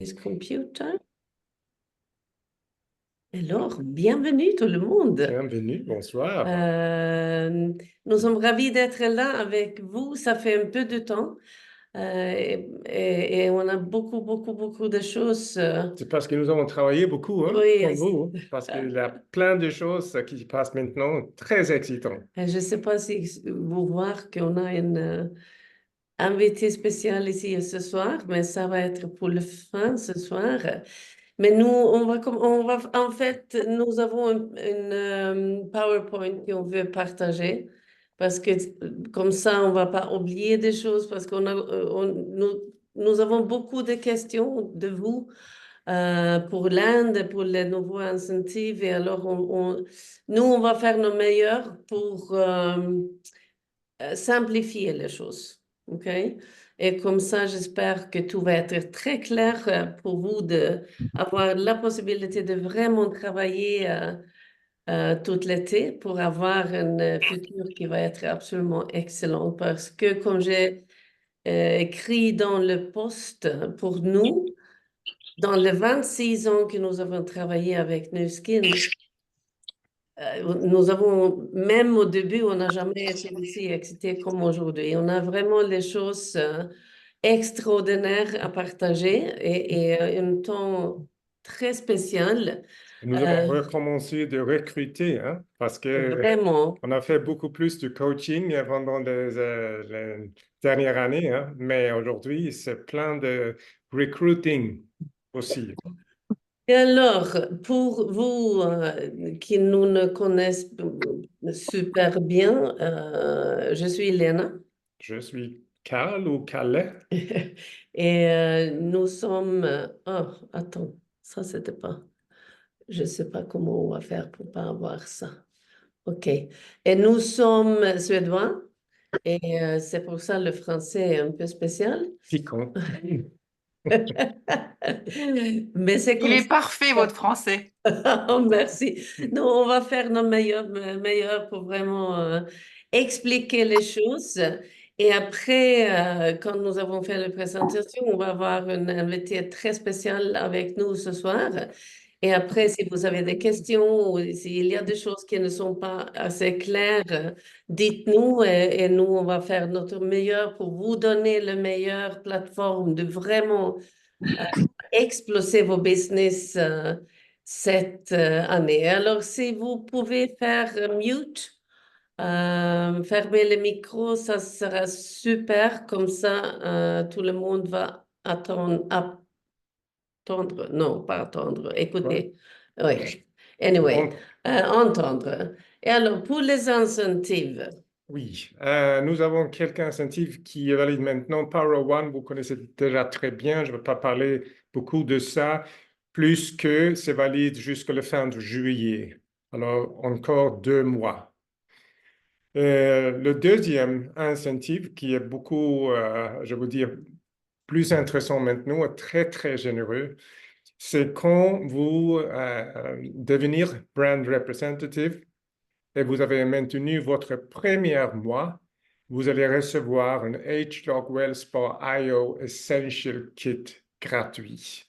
Is computer. Alors, bienvenue tout le monde. Bienvenue, bonsoir. Euh, nous sommes ravis d'être là avec vous. Ça fait un peu de temps et on a beaucoup de choses. C'est parce que nous avons travaillé beaucoup, hein, Oui, comme vous, parce qu'il y a plein de choses qui se passent maintenant très excitantes. je ne sais pas si vous voir qu'on a une invité spécial ici ce soir, mais ça va être pour le fin ce soir. Mais nous, en fait, nous avons une PowerPoint qu'on veut partager parce que comme ça, on va pas oublier des choses parce nous avons beaucoup de questions de vous pour l'Inde, pour les nouveaux incentives. Et alors, nous, on va faire nos meilleurs pour simplifier les choses. OK? Et comme ça, j'espère que tout va être très clair pour vous de avoir la possibilité de vraiment travailler tout l'été pour avoir un futur qui va être absolument excellent. Parce que, comme j'ai écrit dans le post, pour nous, dans les 26 ans que nous avons travaillé avec Nu Skin, nous avons, même au début, on n'a jamais été aussi excité comme aujourd'hui. On a vraiment les choses extraordinaires à partager et un temps très spécial. Nous avons Euh, recommencé de recruter, hein, parce que Vraiment. on a fait beaucoup plus de coaching pendant les dernières années, hein, mais aujourd'hui, c'est plein de recruiting aussi. Et alors, pour vous qui nous ne connaissent super bien, je suis Léna Je suis Cal ou Calais. et nous sommes... oh, attends, ça c'était pas... Je ne sais pas comment on va faire pour pas avoir ça. OK. Et nous sommes suédois et c'est pour ça le français est un peu spécial. Picon. Mais c'est Il comme est ça. parfait, votre français. Oh, merci. Nous, on va faire nos meilleurs pour vraiment expliquer les choses. Et après, quand nous avons fait la présentation, on va avoir un invité très spécial avec nous ce soir. Et après, si vous avez des questions ou s'il y a des choses qui ne sont pas assez claires, dites-nous et nous, on va faire notre meilleur pour vous donner la meilleure plateforme de vraiment exploser vos business cette année. Alors, si vous pouvez faire mute, fermer le micro, ça sera super. Comme ça, tout le monde va attendre. Non, pas attendre. Ouais. Écouter. Oui. Anyway, On- entendre. Et alors, pour les incentives, Oui, nous avons quelques incentives qui est valide maintenant. Power One, vous connaissez déjà très bien. Je ne vais pas parler beaucoup de ça, plus que c'est valide jusqu'à la fin de juillet. Alors, encore 2 mois. Le deuxième incentive, qui est beaucoup, je veux dire, plus intéressant maintenant, et très généreux, c'est quand vous devenir brand representative et vous avez maintenu votre premier mois, vous allez recevoir un H. Logwell Spa IO Essential Kit gratuit.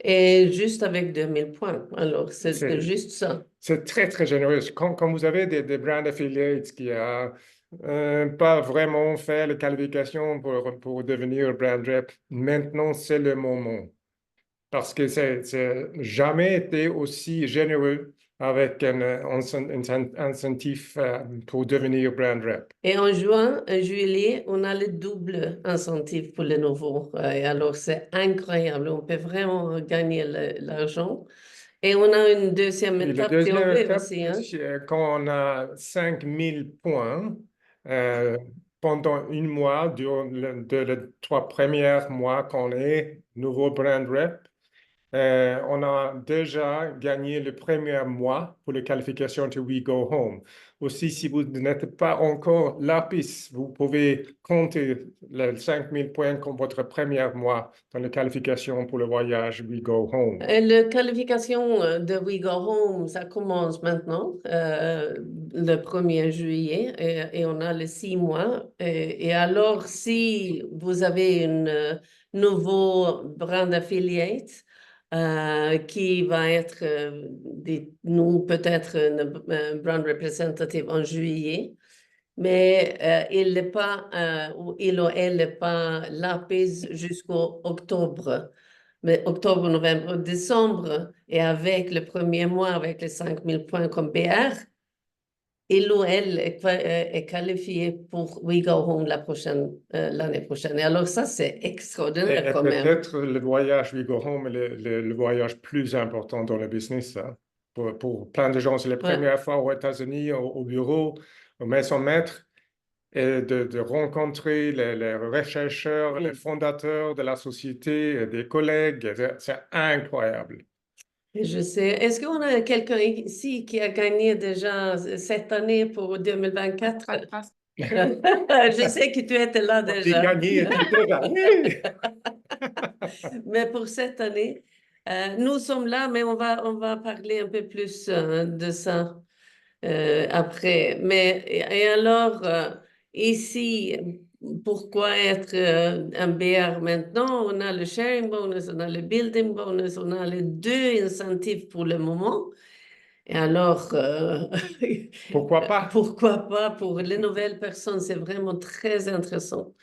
et juste avec 2 000 points. Alors, c'est C'est, juste ça. c'est très généreux. Quand vous avez des brand affiliates qui n'ont pas vraiment fait la qualification pour devenir brand rep, maintenant c'est le moment. Parce que c'est jamais été aussi généreux avec un incentif pour devenir brand rep. Et en juin, en juillet, on a le double incentive pour les nouveaux. Et alors, c'est incroyable. On peut vraiment gagner l'argent. Et on a une deuxième Et la étape si on deuxième veut étape, aussi. Hein. c'est quand on a 5 000 points euh, pendant 1 mois, durant les 3 premiers mois qu'on est nouveau brand rep, on a déjà gagné le premier mois pour les qualifications de We Go Home. Aussi, si vous n'êtes pas encore lapis, vous pouvez compter les 5 000 points comme votre premier mois dans les qualifications pour le voyage We Go Home. Et la qualification de We Go Home, ça commence maintenant, le 1er juillet, et on a les 6 mois. Et alors, si vous avez une nouveau brand affiliate qui va être, nous, peut-être un brand représentatif en juillet. Mais il n'est pas, ou il ou elle n'est pas là jusqu'au octobre. Mais octobre, novembre, décembre, et avec le premier mois, avec les 5000 points comme BR, il ou elle est qualifié pour We Go Home l'année prochaine. Et alors ça, c'est extraordinaire Et quand même. peut-être le voyage We Go Home est le voyage plus important dans le business. Hein. Pour plein de gens, c'est la première fois aux États-Unis, au bureau, au maison maître, et de rencontrer les rechercheurs, les fondateurs de la société, et des collègues. C'est incroyable. Et je sais. Est-ce qu'on a quelqu'un ici qui a gagné déjà cette année pour 2024? Je sais que tu étais là J'ai déjà. gagné déjà. Mais pour cette année, nous sommes là, mais on va parler un peu plus de ça après. Mais et alors, ici, pourquoi être un BR maintenant? On a le sharing bonus, on a le building bonus, on a les deux incentives pour le moment. Et alors, Pourquoi pas? pourquoi pas pour les nouvelles personnes? C'est vraiment très intéressant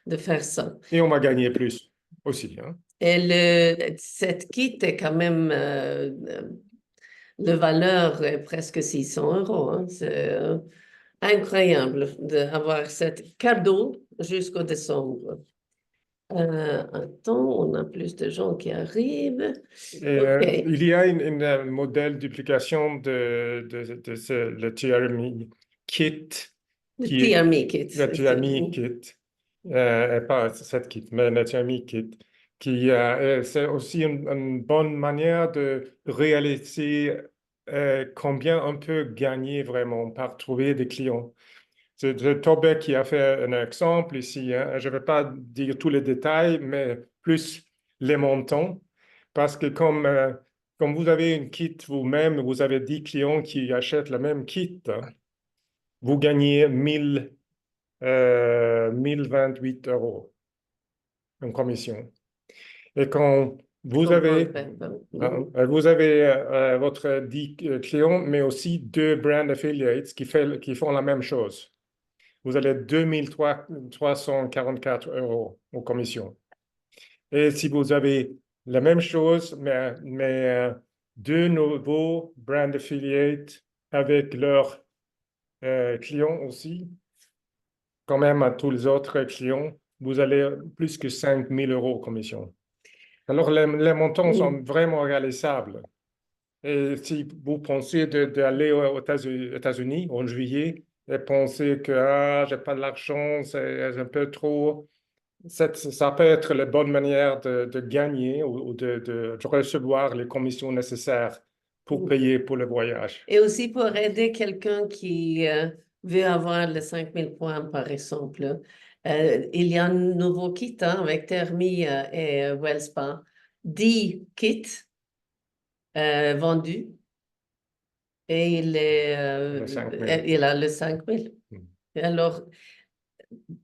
de faire ça. Et on va gagner plus aussi. Hein. Et cette kit est quand même, le valeur est presque 600 euros. Hein. C'est incroyable d'avoir cet cadeau jusqu'au décembre. Attends, on a plus de gens qui arrivent. Et, OK. il y a un modèle d'application le TRMI Kit, Le qui est TRME kit. le TRMI Kit, pas cette kit, mais le TRMI Kit, c'est aussi une bonne manière de réaliser combien on peut gagner vraiment par trouver des clients. C'est Tobek qui a fait un exemple ici. Hein. Je ne vais pas dire tous les détails, mais plus les montants. Parce que comme vous avez une kit vous-même, vous avez 10 clients qui achètent la même kit, hein, vous gagnez 1028 euros en commission. Et quand vous avez, vous avez votre 10 clients, mais aussi deux brand affiliates qui font la même chose. Vous allez 2344 euros en commission. Et si vous avez la même chose, mais deux nouveaux brand affiliates avec leurs clients aussi, quand même à tous les autres clients, vous allez plus que 5000 euros en commission. Alors, les montants sont vraiment réalisables. Et si vous pensez d'aller aux États-Unis en juillet et pensez que j'ai pas de l'argent, c'est un peu trop, ça peut être la bonne manière de gagner ou de recevoir les commissions nécessaires pour payer pour le voyage. Et aussi pour aider quelqu'un qui veut avoir les 5000 points, par exemple. Il y a un nouveau kit hein, avec Thermi et Wellspa. 10 kits vendus et il a le 5000. Alors,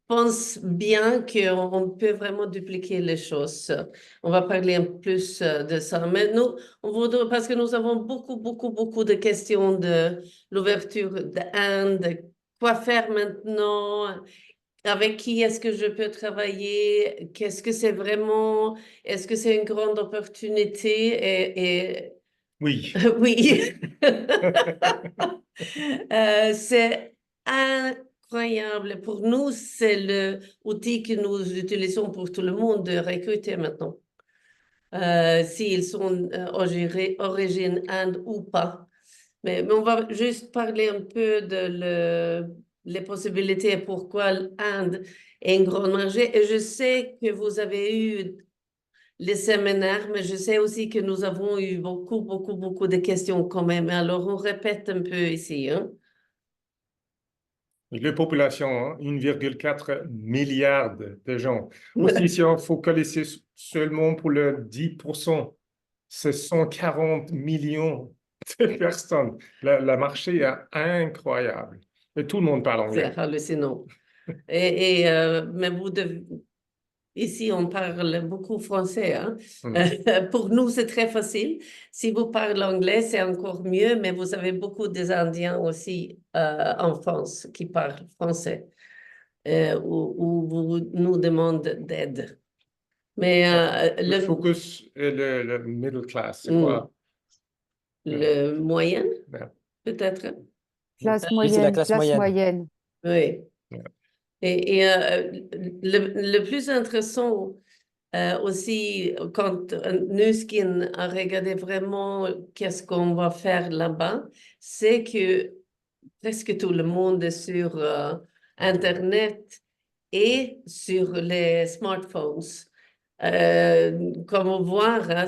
pense bien qu'on peut vraiment dupliquer les choses. On va parler un plus de ça. Mais nous, on voudrait, parce que nous avons beaucoup de questions de l'ouverture d'Inde, quoi faire maintenant, avec qui est-ce que je peux travailler, qu'est-ce que c'est vraiment, est-ce que c'est une grande opportunité et Oui. oui, c'est incroyable. Pour nous, c'est l'outil que nous utilisons pour tout le monde de recruter maintenant. S'ils sont origine Inde ou pas. Mais on va juste parler un peu de les possibilités et pourquoi l'Inde est un grand marché. Et je sais que vous avez eu les séminaires, mais je sais aussi que nous avons eu beaucoup de questions quand même. Alors, on répète un peu ici. Hein? La population, hein, 1,4 milliard de gens. Aussi, si on focalise seulement pour le 10%, c'est 140 millions de personnes. Le marché est incroyable. Et tout le monde parle anglais. C'est hallucinant. Mais vous devez, ici, on parle beaucoup français, hein. Mm. Pour nous, c'est très facile. Si vous parlez anglais, c'est encore mieux, mais vous avez beaucoup des Indiens aussi en France qui parlent français, où vous nous demandez d'aide. Mais Le focus et le middle class, c'est quoi? le moyen, Yeah. peut-être. Classe Oui, c'est la moyenne, classe classe moyenne. moyenne. Oui. Yeah. Et le plus intéressant aussi, quand Nuskin a regardé vraiment qu'est-ce qu'on va faire là-bas, c'est que presque tout le monde est sur Internet et sur les smartphones. Comme on voit, hein,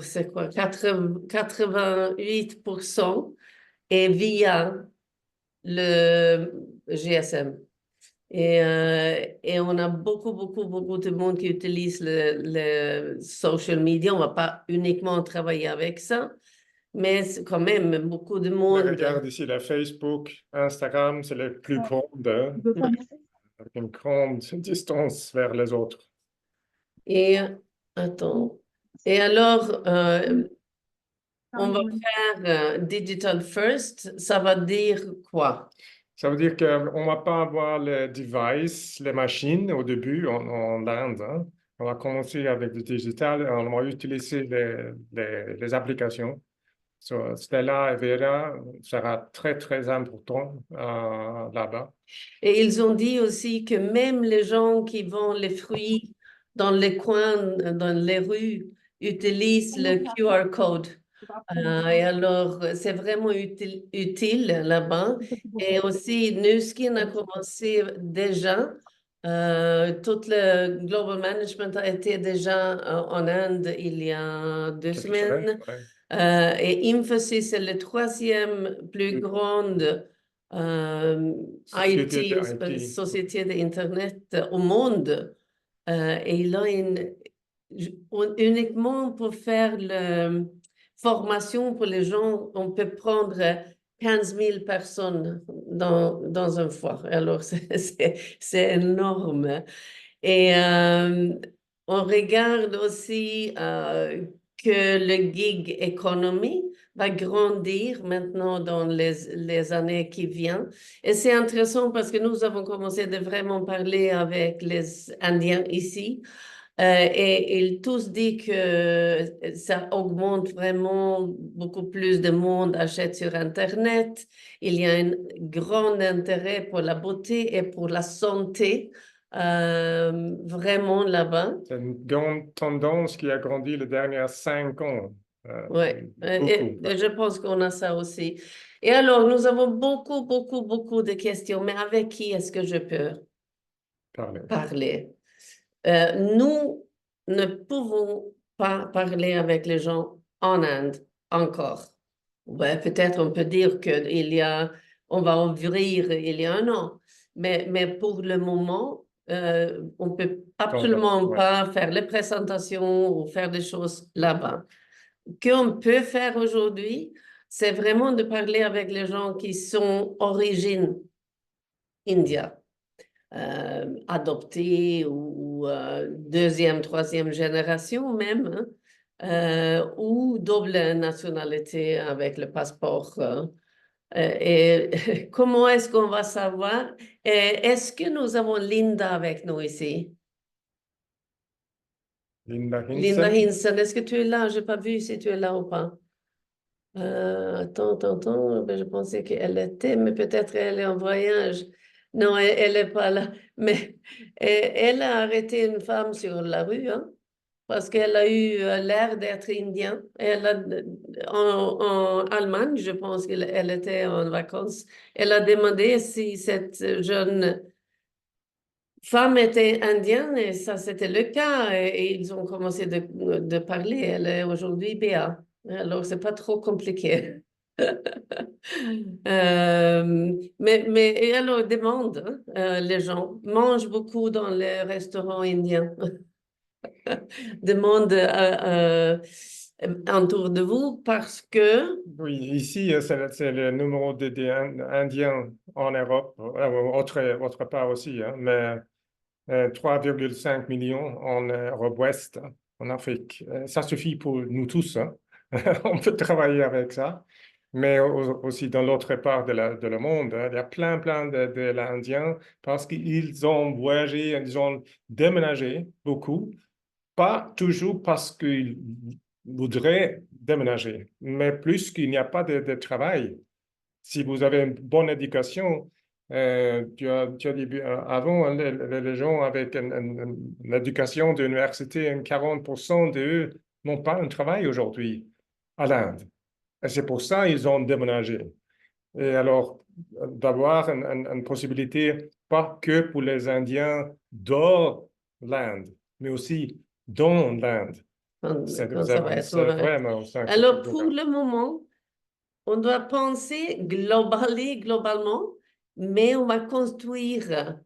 c'est quoi, 88% est via le GSM. Et on a beaucoup de monde qui utilise le social media. On ne va pas uniquement travailler avec ça, mais c'est quand même beaucoup de Mais monde. regarde ici, la Facebook, Instagram, c'est le plus grand, hein, avec une grande distance vers les autres. Et attends. Et alors, on va faire Digital First. Ça va dire quoi? Ça veut dire qu'on ne va pas avoir les devices, les machines au début en Inde, hein. On va commencer avec le digital, on va utiliser les applications. So, Stella et Vera sera très important là-bas. Et ils ont dit aussi que même les gens qui vendent les fruits dans les coins, dans les rues, utilisent le QR code. Et alors, c'est vraiment utile là-bas. Et aussi, Nuskin a commencé déjà. Tout le global management a été déjà en Inde il y a 2 semaines. Ouais. Et Infosys est le troisième plus grande société d'Internet au monde. Et il a uniquement pour faire la formation pour les gens, on peut prendre 15 000 personnes dans un foire. Alors, c'est énorme. Et on regarde aussi que le gig economy va grandir maintenant dans les années qui viennent. Et c'est intéressant parce que nous avons commencé de vraiment parler avec les Indiens ici. Et ils tous disent que ça augmente vraiment, beaucoup plus de monde achète sur Internet. Il y a un grand intérêt pour la beauté et pour la santé, vraiment là-bas. C'est une grande tendance qui a grandi les dernières 5 ans. Oui, et je pense qu'on a ça aussi. Et alors, nous avons beaucoup de questions, mais avec qui est-ce que je peux parler? Nous ne pouvons pas parler avec les gens en Inde encore. Ouais, peut-être on peut dire on va ouvrir il y a 1 an, mais pour le moment, on peut absolument pas faire les présentations ou faire des choses là-bas. Qu'on peut faire aujourd'hui, c'est vraiment de parler avec les gens qui sont origine indienne. Adoptés ou deuxième, troisième génération même, hein, ou double nationalité avec le passeport. Et comment est-ce qu'on va savoir? Est-ce que nous avons Linda avec nous ici? Linda Linda Hinson. Hinson, est-ce que tu es là? Je n'ai pas vu si tu es là ou pas. Attends, je pensais qu'elle était, mais peut-être elle est en voyage. Non, elle n'est pas là. Mais elle a arrêté une femme sur la rue, hein, parce qu'elle a eu l'air d'être indienne. En Allemagne, je pense qu'elle était en vacances. Elle a demandé si cette jeune femme était indienne, et ça, c'était le cas. Et ils ont commencé de parler. Elle est aujourd'hui BA. Alors, c'est pas trop compliqué. Mais et alors, demande, hein, les gens mangent beaucoup dans les restaurants indiens. Demande autour de vous parce que... Oui, ici, c'est le numéro des Indiens en Europe, autre part aussi, hein, mais 3,5 millions en Europe Ouest, en Afrique. Ça suffit pour nous tous, hein. On peut travailler avec ça. Mais aussi dans l'autre part de le monde, hein, il y a plein de l'Indien parce qu'ils ont voyagé, ils ont déménagé beaucoup, pas toujours parce qu'ils voudraient déménager, mais plus qu'il n'y a pas de travail. Si vous avez une bonne éducation, tu as dit avant, hein, les gens avec une éducation d'université, 40% d'eux n'ont pas un travail aujourd'hui à l'Inde. Et c'est pour ça qu'ils ont déménagé. Et alors, d'avoir une possibilité, pas que pour les Indiens dans l'Inde, mais aussi dans l'Inde. Quand ça va être C'est ouvert. vraiment ça. Alors, pour le moment, on doit penser globalement, mais on va construire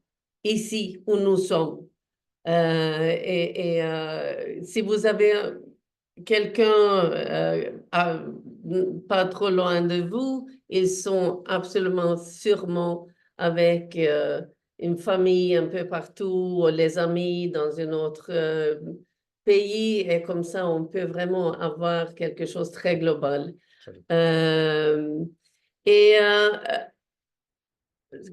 ici où nous sommes. Si vous avez quelqu'un pas trop loin de vous, ils sont absolument sûrement avec une famille un peu partout, ou les amis dans un autre pays, et comme ça, on peut vraiment avoir quelque chose de très global. Euh, et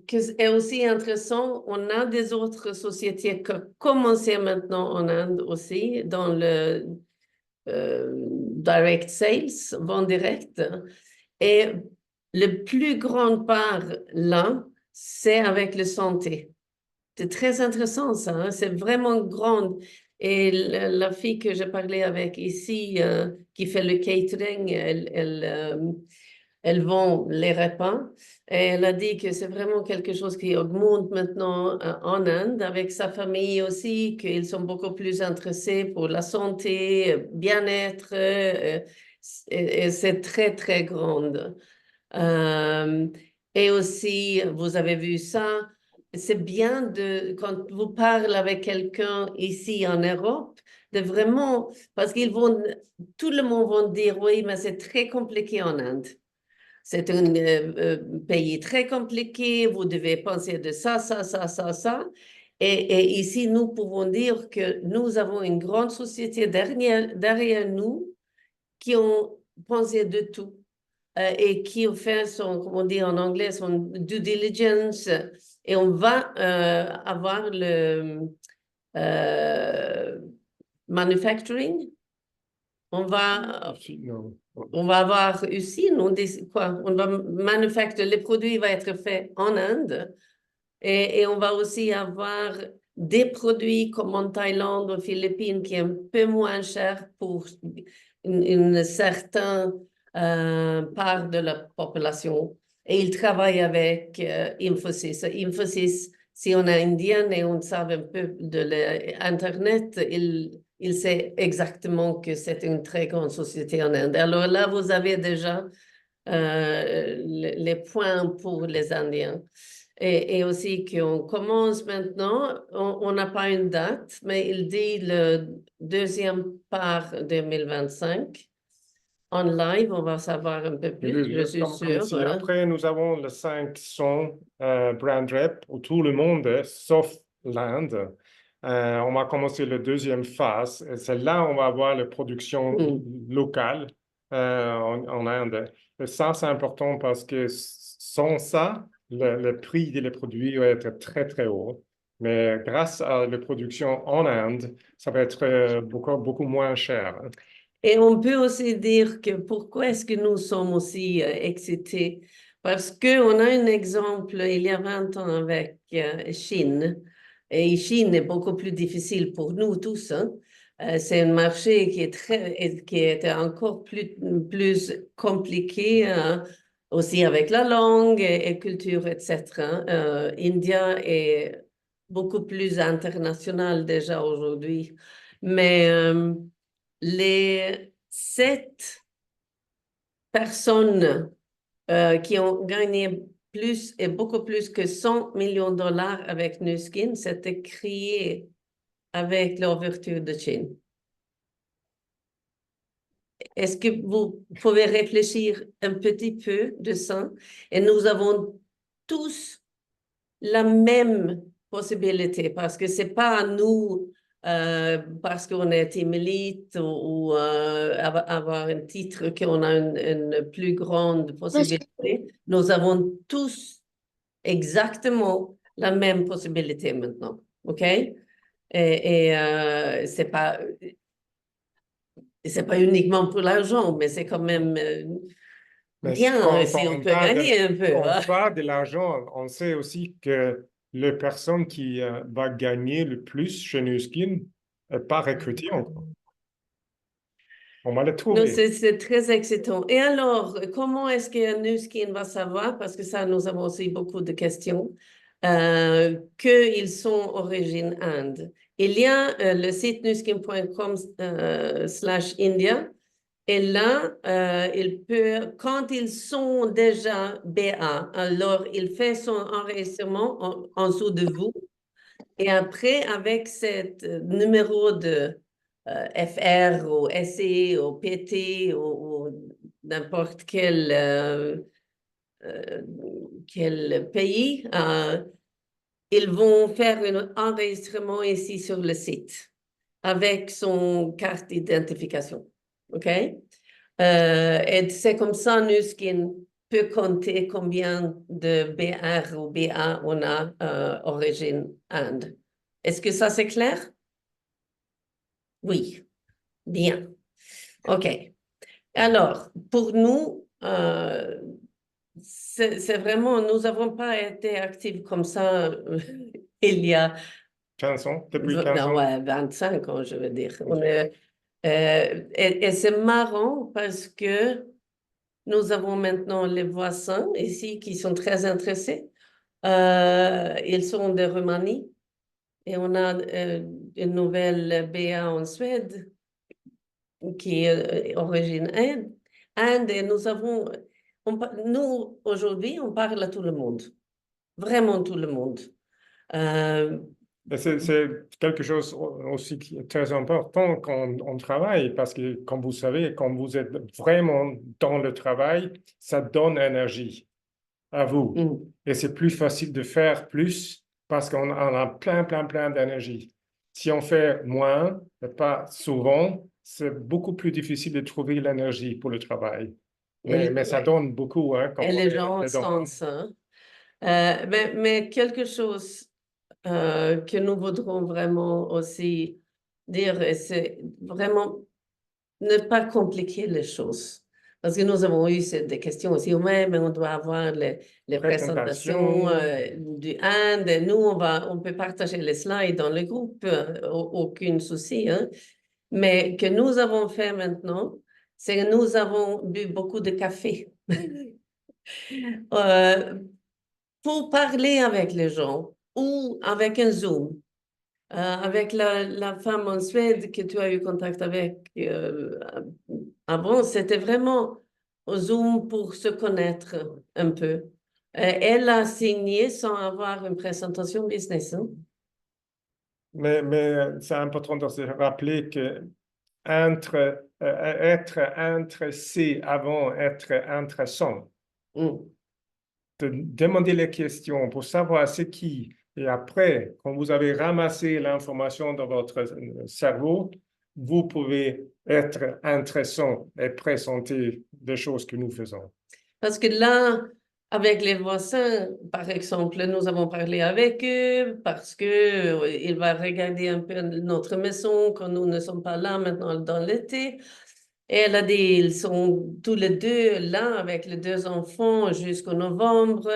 que est aussi intéressant, on a des autres sociétés qui commencent maintenant en Inde aussi, dans le direct sales, vente directe. Et le plus grand part là, c'est avec la santé. C'est très intéressant ça, hein? C'est vraiment grand. Et la fille que j'ai parlé avec ici, qui fait le catering, elle vend les repas. Et elle a dit que c'est vraiment quelque chose qui augmente maintenant en Inde, avec sa famille aussi, qu'ils sont beaucoup plus intéressés pour la santé, bien-être, et c'est très, très grand. Euh, et aussi, vous avez vu ça, c'est bien quand vous parlez avec quelqu'un ici en Europe, de vraiment, parce tout le monde va dire, oui, mais c'est très compliqué en Inde. C'est un pays très compliqué, vous devez penser de ça, ça, ça, ça, ça. Et ici, nous pouvons dire que nous avons une grande société derrière nous qui ont pensé de tout et qui ont fait son, comment on dit en anglais, son due diligence. Et on va avoir le euh, manufacturing. On va Non. On va avoir usine, on va manufacturer, les produits vont être faits en Inde et on va aussi avoir des produits comme en Thaïlande, aux Philippines, qui est un peu moins cher pour une certaine part de la population. Et ils travaillent avec Infosys. Infosys, si on est indien et on sait un peu de l'Internet, il sait exactement que c'est une très grande société en Inde. Alors là, vous avez déjà les points pour les Indiens. Et aussi qu'on commence maintenant, on n'a pas une date, mais il dit le deuxième part 2025. En live, on va savoir un peu plus, je suis Comme sûre. ici. Hein. Après, nous avons les 500 brand rep pour tout le monde, sauf l'Inde. On va commencer la deuxième phase. C'est là où on va avoir la production locale en Inde. Et ça, c'est important parce que sans ça, le prix des produits va être très, très haut. Mais grâce à la production en Inde, ça va être beaucoup moins cher. Et on peut aussi dire que pourquoi est-ce que nous sommes aussi excités? Parce qu'on a un exemple il y a 20 ans avec Chine. Et Chine est beaucoup plus difficile pour nous tous. Hein. C'est un marché qui est encore plus compliqué, hein, aussi avec la langue et culture, etc. India est beaucoup plus international déjà aujourd'hui. Mais les 7 personnes qui ont gagné plus et beaucoup plus que 100 millions de dollars avec Nuskin, c'était créé avec l'ouverture de Chine. Est-ce que vous pouvez réfléchir un petit peu de ça? Et nous avons tous la même possibilités parce que c'est pas à nous, parce qu'on est team elite ou avoir un titre qu'on a une plus grande possibilité. Nous avons tous exactement la même possibilité maintenant. OK? C'est pas uniquement pour l'argent, mais c'est quand même Mais bien quand si on on peut parle gagner un peu. quand Hein? on parle de l'argent, on sait aussi que la personne qui va gagner le plus chez Nuskin n'est pas recrutée encore. On va le Non, trouver. c'est très excitant. Et alors, comment est-ce que Nuskin va savoir, parce que ça, nous avons aussi beaucoup de questions, qu'ils sont origine Inde? Il y a le site nuskin.com/India. Et là, il peut, quand ils sont déjà BA, alors il fait son enregistrement en dessous de vous. Et après, avec ce numéro de FR ou SE ou PT ou n'importe euh, quel pays, ils vont faire un enregistrement ici sur le site avec son carte d'identification. OK? Et c'est comme ça, Nuskin peut compter combien de BR ou BA on a origine Inde. Est-ce que ça c'est clair? Oui, bien. OK. Alors, pour nous, c'est vraiment, nous n'avons pas été actifs comme ça il y a 15 ans, depuis 15 non, ans. ouais, 25 ans, je veux dire. Et c'est marrant parce que nous avons maintenant les voisins ici qui sont très intéressés. Ils sont de Roumanie et on a une nouvelle BA en Suède qui est origine Inde. Et nous, aujourd'hui, on parle à tout le monde, vraiment tout le monde. Euh, Mais c'est quelque chose aussi qui est très important quand on travaille, parce que, comme vous savez, quand vous êtes vraiment dans le travail, ça donne énergie à vous. mm. Et c'est plus facile de faire plus parce qu'on a plein d'énergie. Si on fait moins, et pas souvent, c'est beaucoup plus difficile de trouver l'énergie pour le travail. Mais ça Ouais. donne beaucoup, hein, quand Et on les est gens dedans. sentent ça. Mais quelque chose que nous voudrons vraiment aussi dire, c'est vraiment ne pas compliquer les choses. Parce que nous avons eu des questions aussi, ouais, mais on doit avoir les présentations Présentation, du Inde. Nous, on peut partager les slides dans le groupe, aucun souci. Hein. Mais que nous avons fait maintenant, c'est que nous avons bu beaucoup de café pour parler avec les gens ou avec un Zoom. Avec la femme en Suède que tu as eu contact avec avant, c'était vraiment au Zoom pour se connaître un peu. Elle a signé sans avoir une présentation business. Hein? mais c'est important de se rappeler que être intéressé avant être intéressant. Mm. De demander les questions pour savoir c'est qui. Et après, quand vous avez ramassé l'information dans votre cerveau, vous pouvez être intéressant et présenter des choses que nous faisons. Parce que là, avec les voisins, par exemple, nous avons parlé avec eux parce que il va regarder un peu notre maison quand nous ne sommes pas là maintenant dans l'été. Et elle a dit, ils sont tous les deux là avec les deux enfants jusqu'au novembre.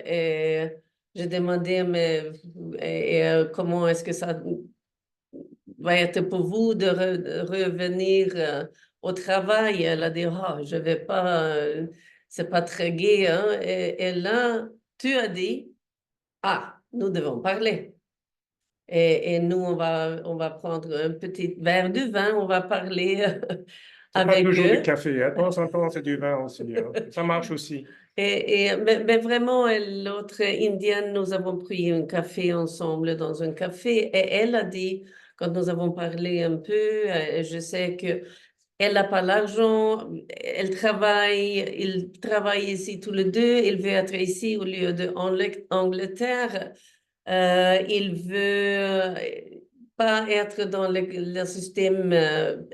Et j'ai demandé, mais comment est-ce que ça va être pour vous de revenir au travail? Elle a dit, ah, je vais pas, c'est pas très gai. Hein? Et là, tu as dit, ah, nous devons parler. Et nous, on va prendre un petit verre de vin, on va parler C'est pas avec toujours du eux. café, hein. De temps en temps, c'est du vin aussi, hein. Ça marche aussi. Mais vraiment, l'autre indienne, nous avons pris un café ensemble dans un café et elle a dit, quand nous avons parlé un peu, je sais que elle n'a pas l'argent, il travaille ici tous les deux, il veut être ici au lieu de Angleterre. Il veut pas être dans le système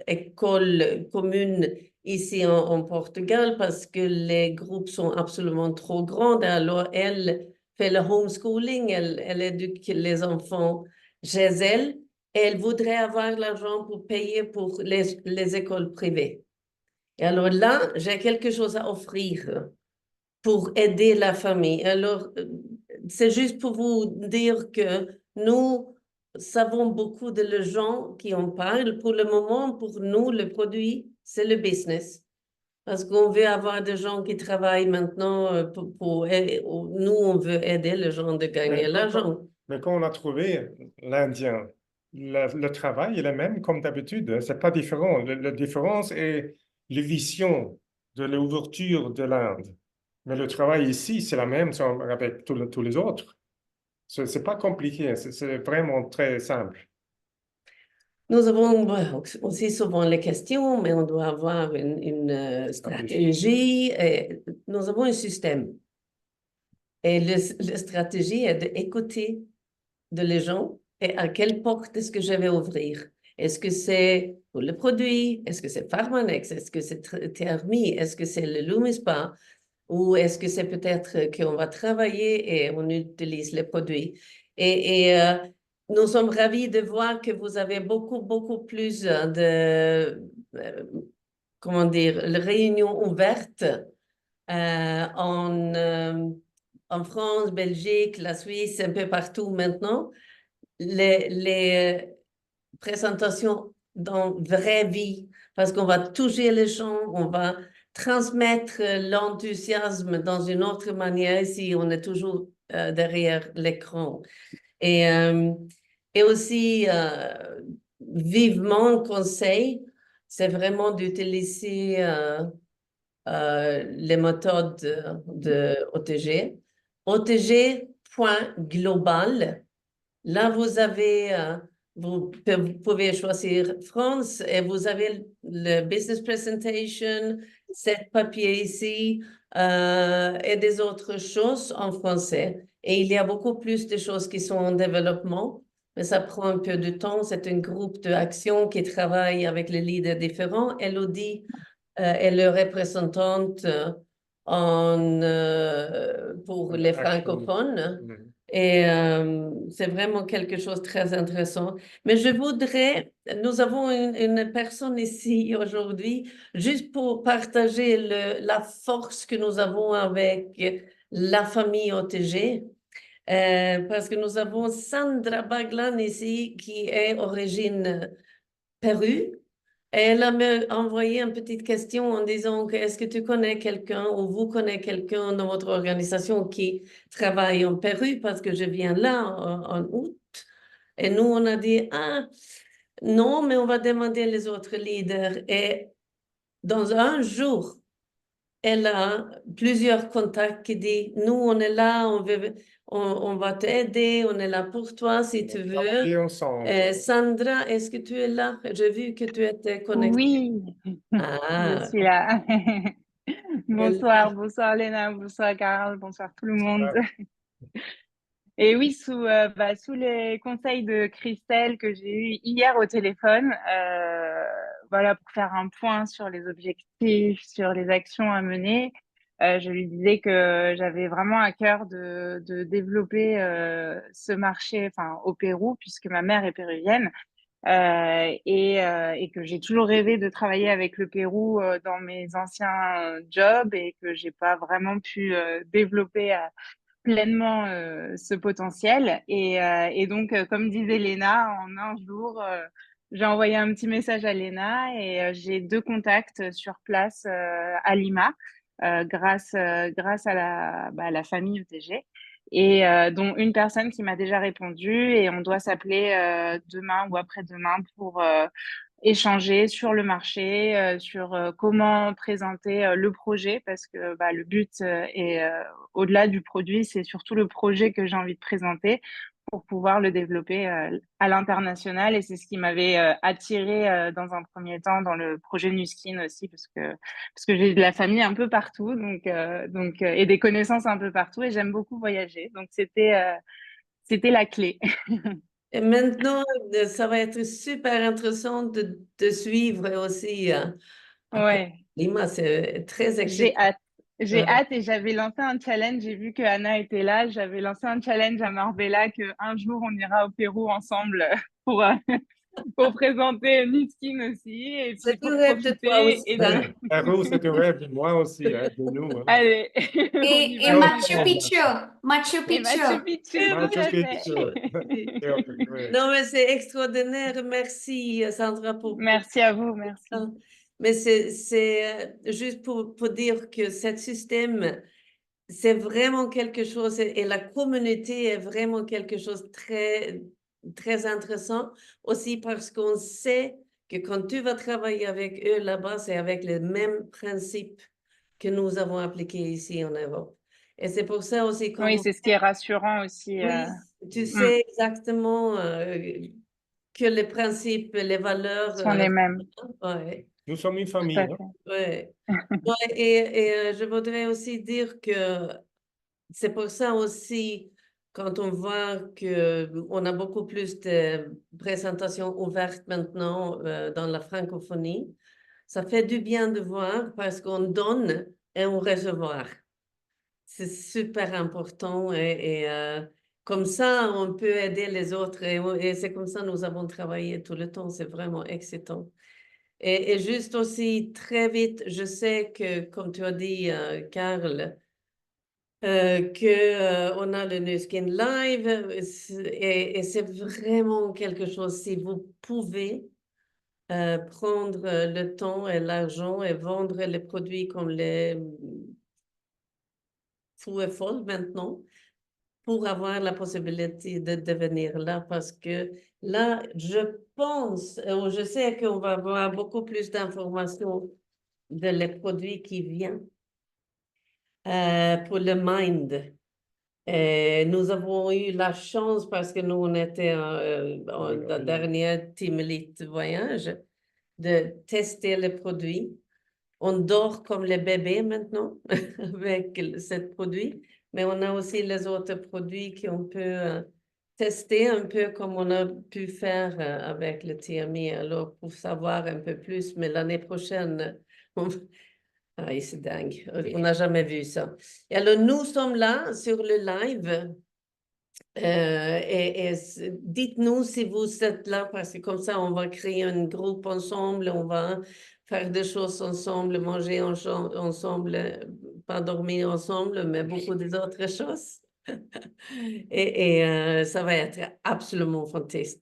école commune ici en Portugal parce que les groupes sont absolument trop grands. Alors, elle fait le homeschooling, elle éduque les enfants chez elle et elle voudrait avoir l'argent pour payer pour les écoles privées. Et alors là, j'ai quelque chose à offrir pour aider la famille. Alors, c'est juste pour vous dire que nous savons beaucoup de les gens qui en parlent. Pour le moment, pour nous, le produit, c'est le business. Parce qu'on veut avoir des gens qui travaillent maintenant nous, on veut aider les gens de gagner Mais l'argent. quand on a trouvé l'Indien, le travail est le même comme d'habitude, hein. C'est pas différent. La différence est la vision de l'ouverture de l'Inde. Mais le travail ici, c'est la même avec tous les autres. C'est pas compliqué, c'est vraiment très simple. Nous avons aussi souvent les questions, mais on doit avoir une stratégie. Et nous avons un système. Et la stratégie est d'écouter de les gens et à quelle porte est-ce que je vais ouvrir? Est-ce que c'est pour le produit? Est-ce que c'est Pharmanex? Est-ce que c'est Thermi? Est-ce que c'est le Lumispa? Ou est-ce que c'est peut-être qu'on va travailler et on utilise les produits? Et nous sommes ravis de voir que vous avez beaucoup plus comment dire, les réunions ouvertes en France, Belgique, la Suisse, un peu partout maintenant. Les présentations dans vraie vie, parce qu'on va toucher les gens, on va transmettre l'enthousiasme dans une autre manière si on est toujours derrière l'écran. Et, euh, et aussi, vivement conseil, c'est vraiment d'utiliser les méthodes de OTG. OTG.global. Là, vous pouvez choisir France et vous avez le business presentation, cet papier ici et des autres choses en français. Et il y a beaucoup plus de choses qui sont en développement, mais ça prend un peu de temps. C'est un groupe d'action qui travaille avec les leaders différents. Elodie est le représentante pour les francophones. Mhm. Et c'est vraiment quelque chose de très intéressant. Mais nous avons une personne ici aujourd'hui, juste pour partager la force que nous avons avec la famille OTG. Parce que nous avons Sandra Baglan ici, qui est origine Pérou. Elle a me envoyé une petite question en disant que est-ce que tu connais quelqu'un ou vous connaissez quelqu'un dans votre organisation qui travaille en Pérou parce que je viens là en août. Et nous, on a dit, ah, non, mais on va demander les autres leaders. Et dans un jour, elle a plusieurs contacts qui disent, nous, on est là, on va t'aider, on est là pour toi si tu veux. Travailler ensemble. Sandra, est-ce que tu es là? J'ai vu que tu étais connectée. Oui, je Ah, suis là. elle- Bonsoir Léna, bonsoir Carl, bonsoir tout le monde. Et oui, sous les conseils de Christelle que j'ai eu hier au téléphone, voilà, pour faire un point sur les objectifs, sur les actions à mener, je lui disais que j'avais vraiment à cœur de développer ce marché, enfin, au Pérou, puisque ma mère est péruvienne. Et que j'ai toujours rêvé de travailler avec le Pérou dans mes anciens jobs et que j'ai pas vraiment pu développer pleinement ce potentiel. Et donc, comme disait Léna, en un jour, j'ai envoyé un petit message à Léna et j'ai deux contacts sur place à Lima grâce à la famille UTG et dont une personne qui m'a déjà répondu et on doit s'appeler demain ou après-demain pour échanger sur le marché, sur comment présenter le projet, parce que le but est au-delà du produit, c'est surtout le projet que j'ai envie de présenter pour pouvoir le développer à l'international. Et c'est ce qui m'avait attiré dans un premier temps dans le projet Nuskin aussi, parce que j'ai de la famille un peu partout, et des connaissances un peu partout, et j'aime beaucoup voyager. Donc c'était la clé. Et maintenant, ça va être super intéressant de suivre aussi. Après, Ouais. Lima, c'est très J'ai excitant. hâte. J'ai hâte et j'avais lancé un challenge. J'ai vu que Anna était là. J'avais lancé un challenge à Marbella qu'un jour on ira au Pérou ensemble pour, pour présenter Nuskin aussi et puis C'est pour un rêve de toi profiter aussi, et de. hein? Héros, c'est un rêve de moi aussi, hein, de nous. Hein. Allez, on y Et va Et tous Machu les deux. Picchu, Machu Et Machu Picchu. Picchu, Et tout Machu à Picchu. fait. Et ouais. Non, mais c'est extraordinaire. Merci, Sandra, pour Merci à vous, merci. ça. Mais c'est juste pour dire que ce système, c'est vraiment quelque chose, et la communauté est vraiment quelque chose de très, très intéressant aussi parce qu'on sait que quand tu vas travailler avec eux là-bas, c'est avec les mêmes principes que nous avons appliqués ici en Europe. Et c'est pour ça aussi, quand Oui, c'est ce qui est rassurant aussi. oui, tu Mm, sais exactement que les principes, les valeurs, sont les mêmes, ouais, Nous sommes une tout à famille. Hein. fait. ouais. Ouais, et je voudrais aussi dire que c'est pour ça aussi, quand on voit qu'on a beaucoup plus de présentations ouvertes maintenant dans la francophonie, ça fait du bien de voir parce qu'on donne et on recevoir. C'est super important et comme ça, on peut aider les autres et c'est comme ça que nous avons travaillé tout le temps. C'est vraiment excitant. Et juste aussi, très vite, je sais que, comme tu as dit, Karl, on a le Nu Skin Live et c'est vraiment quelque chose, si vous pouvez prendre le temps et l'argent et vendre les produits comme les fous et folles maintenant pour avoir la possibilité de devenir là parce que là, je pense, ou je sais qu'on va avoir beaucoup plus d'informations de les produits qui viennent pour le Mind. Nous avons eu la chance, parce que nous, on était en la dernière Team Elite voyage, de tester les produits. On dort comme les bébés maintenant avec ce produit, mais on a aussi les autres produits qu'on peut tester un peu comme on a pu faire avec le TMI. Alors, pour savoir un peu plus, mais l'année prochaine, on, ah, c'est dingue. On n'a jamais vu ça. Et alors, nous sommes là sur le live. Dites-nous si vous êtes là, parce que comme ça, on va créer un groupe ensemble, on va faire des choses ensemble, manger ensemble, pas dormir ensemble, mais beaucoup d'autres choses. Ça va être absolument fantastique.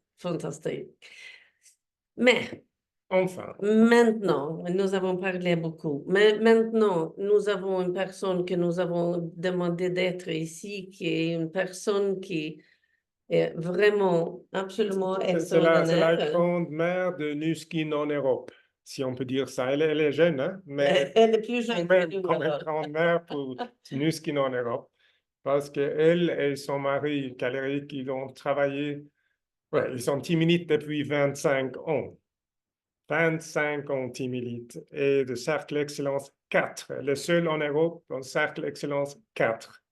Mais Enfin, maintenant, nous avons parlé beaucoup, mais maintenant, nous avons une personne que nous avons demandé d'être ici, qui est une personne qui est vraiment absolument c'est la extraordinaire. grande mère de Nu Skin en Europe, si on peut dire ça. Elle est jeune, hein, mais Elle est plus jeune que nous, quand même alors. grande-mère pour Nu Skin en Europe. Parce qu'elle et son mari, Caléric, ils ont travaillé, ouais, ils sont Team Elite depuis 25 ans. 25 ans Team Elite et de Cercle Excellence 4, le seul en Europe en Cercle Excellence 4.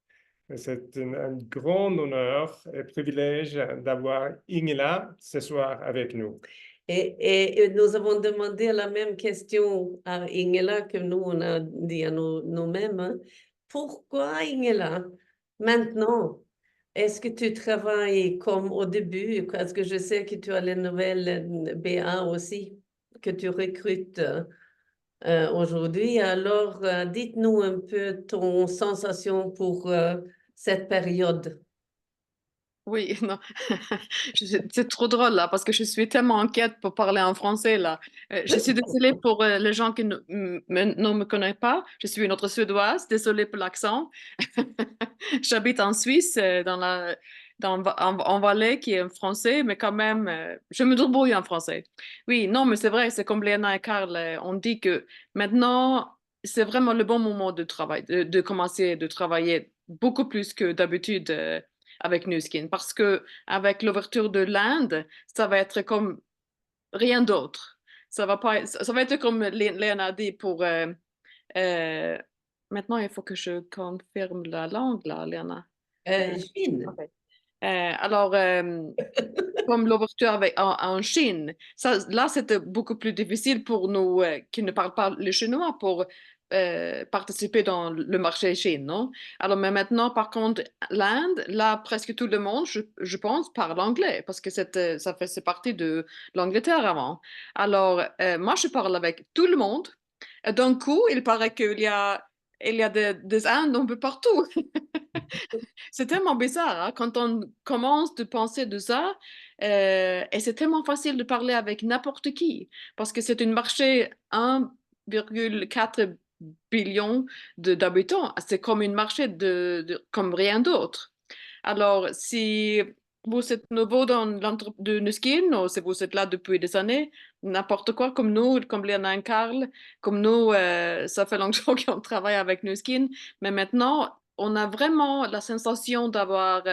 C'est un grand honneur et privilège d'avoir Ingela ce soir avec nous. Et nous avons demandé la même question à Ingela que nous, on a dit à nous-mêmes. Hein. Pourquoi, Ingela, maintenant, est-ce que tu travailles comme au début? Parce que je sais que tu as les nouvelles BA aussi, que tu recrutes aujourd'hui. Alors, dites-nous un peu ton sensation pour cette période. Oui, non, c'est trop drôle là parce que je suis tellement inquiète pour parler en français là. Je suis désolée pour les gens qui ne me connaissent pas. Je suis une autre Suédoise, désolée pour l'accent. J'habite en Suisse, en Valais, qui est en français, mais quand même, je me débrouille en français. Oui, non, mais c'est vrai, c'est comme Léna et Karl, on dit que maintenant, c'est vraiment le bon moment de travail, de commencer de travailler beaucoup plus que d'habitude avec Nu Skin, parce que avec l'ouverture de l'Inde, ça va être comme rien d'autre. Ça va être comme Léna a dit pour euh, maintenant, il faut que je confirme la langue, là, Léna. Chine. Ok. Alors, comme l'ouverture en Chine, là, c'était beaucoup plus difficile pour nous qui ne parlent pas le chinois pour participer dans le marché Chine, non? Alors, mais maintenant, par contre, l'Inde, là, presque tout le monde, je pense, parle anglais parce que ça faisait partie de l'Angleterre avant. Alors, moi, je parle avec tout le monde. D'un coup, il paraît il y a des Indes un peu partout. C'est tellement bizarre hein, quand on commence de penser de ça, et c'est tellement facile de parler avec n'importe qui parce que c'est un marché 1,4 billion d'habitants. C'est comme un marché comme rien d'autre. Alors, si vous êtes nouveau dans l'entreprise de Nuskin ou si vous êtes là depuis des années, n'importe quoi, comme nous, comme Léana et Carl, comme nous, ça fait longtemps qu'on travaille avec Nuskin, mais maintenant, on a vraiment la sensation d'avoir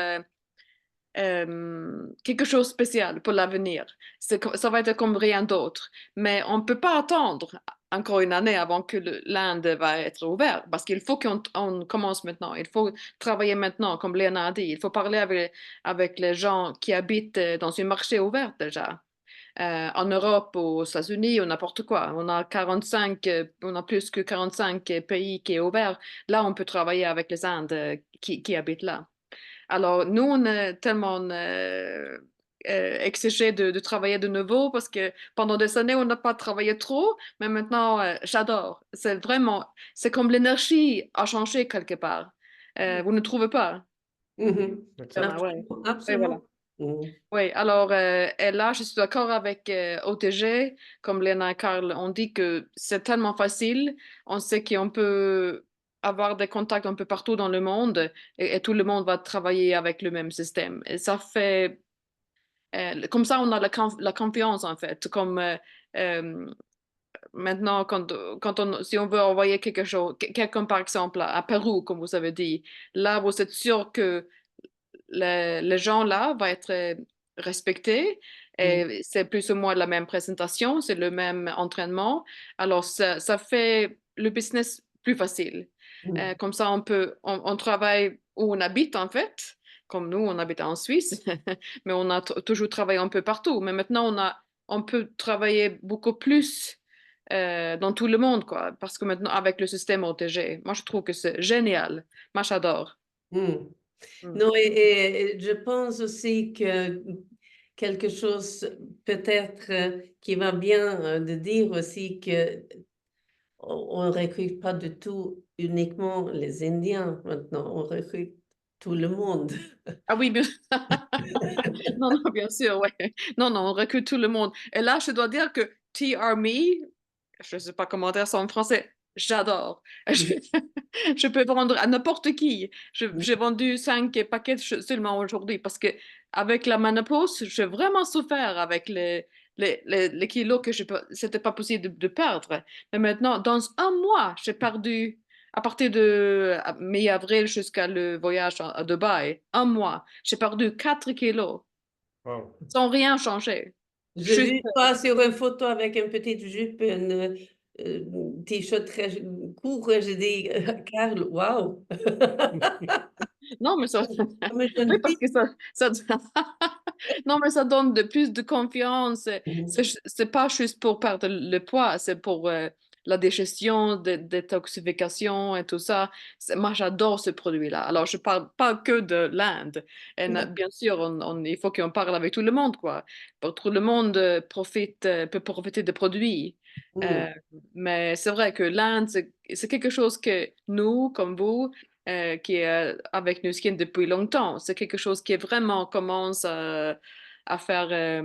quelque chose de spécial pour l'avenir. Ça va être comme rien d'autre. Mais on ne peut pas attendre encore une année avant que l'Inde va être ouverte parce qu'il faut qu'on commence maintenant. Il faut travailler maintenant, comme Léana a dit. Il faut parler avec les gens qui habitent dans un marché ouvert déjà. En Europe, aux États-Unis ou n'importe quoi. On a plus que 45 pays qui est ouvert. Là, on peut travailler avec les Indes qui habitent là. Alors, nous, on est tellement exigés de travailler de nouveau parce que pendant des années, on n'a pas travaillé trop, mais maintenant, j'adore. C'est comme l'énergie a changé quelque part. Vous ne trouvez pas? Mhm. Ah, ouais. Absolument, Oui, voilà. absolument. Mhm. Oui, alors, et là, je suis d'accord avec OTG, comme Léna et Carl ont dit que c'est tellement facile. On sait qu'on peut avoir des contacts un peu partout dans le monde et tout le monde va travailler avec le même système. Et ça fait, comme ça, on a la confiance en fait. Comme euh, maintenant, si on veut envoyer quelque chose, quelqu'un par exemple à Pérou, comme vous avez dit, là, vous êtes sûr que les gens là vont être respectés Mhm. et c'est plus ou moins la même présentation, c'est le même entraînement. Alors, ça fait le business plus facile. Mhm. Comme ça, on travaille où on habite en fait. Comme nous, on habite en Suisse, mais on a toujours travaillé un peu partout. Mais maintenant, on peut travailler beaucoup plus dans tout le monde, quoi. Parce que maintenant, avec le système OTG, moi, je trouve que c'est génial. Moi, j'adore. Mhm. Mm. Non, et je pense aussi que quelque chose peut-être qui va bien de dire aussi que on ne recrute pas du tout uniquement les Indiens maintenant, on recrute tout le monde. Ah oui, bien... non, non, bien sûr, ouais. Non, non, on recrute tout le monde. Et là, je dois dire que TRME, je ne sais pas comment dire ça en français, j'adore. Je peux vendre à n'importe qui. J'ai vendu 5 paquets seulement aujourd'hui parce que avec la ménopause, j'ai vraiment souffert avec les kilos que c'était pas possible de perdre. Mais maintenant, dans un mois, j'ai perdu, à partir de mi-avril jusqu'à le voyage à Dubaï, un mois, j'ai perdu 4 kilos Wow. sans rien changer. J'ai Juste vu toi sur une photo avec une petite jupe, un t-shirt très court, j'ai dit, Carl, waouh! non, mais ça, Comme une jeune oui, parce fille. que ça, non, mais ça donne de plus de confiance. Mhm. C'est pas juste pour perdre le poids, c'est pour la digestion, détoxification et tout ça. Moi, j'adore ce produit-là. Alors, je parle pas que de l'Inde. Et bien sûr, il faut qu'on parle avec tout le monde, quoi. Tout le monde peut profiter des produits. Euh, Mhm. mais c'est vrai que l'Inde, c'est quelque chose que nous, comme vous, qui est avec Nuskin depuis longtemps. C'est quelque chose qui vraiment commence à faire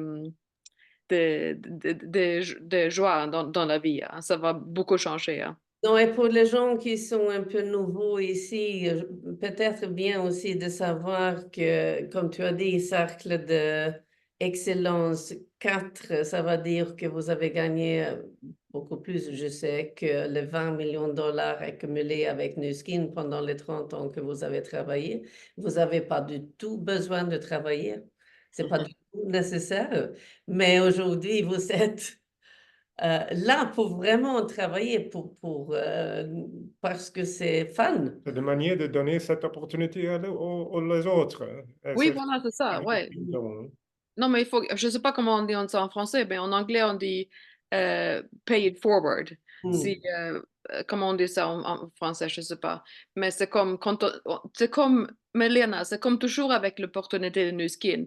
des joies dans la vie, hein. Ça va beaucoup changer, hein. Non, et pour les gens qui sont un peu nouveaux ici, peut-être bien aussi de savoir que, comme tu as dit, cercle de excellence 4, ça va dire que vous avez gagné beaucoup plus, je sais, que les 20 millions de dollars accumulés avec Nuskin pendant les 30 ans que vous avez travaillé. Vous n'avez pas du tout besoin de travailler. C'est pas du tout nécessaire. Mais aujourd'hui, vous êtes là pour vraiment travailler parce que c'est fun. C'est de manière de donner cette opportunité aux autres. Et Oui, c'est voilà, c'est ça, ouais. évident, hein. Non, mais il faut, je sais pas comment on dit ça en français, mais en anglais, on dit pay it forward. Mm, C'est, comment on dit ça en français, je sais pas. Mais c'est comme, c'est comme, Melena, c'est comme toujours avec l'opportunité de Nu Skin.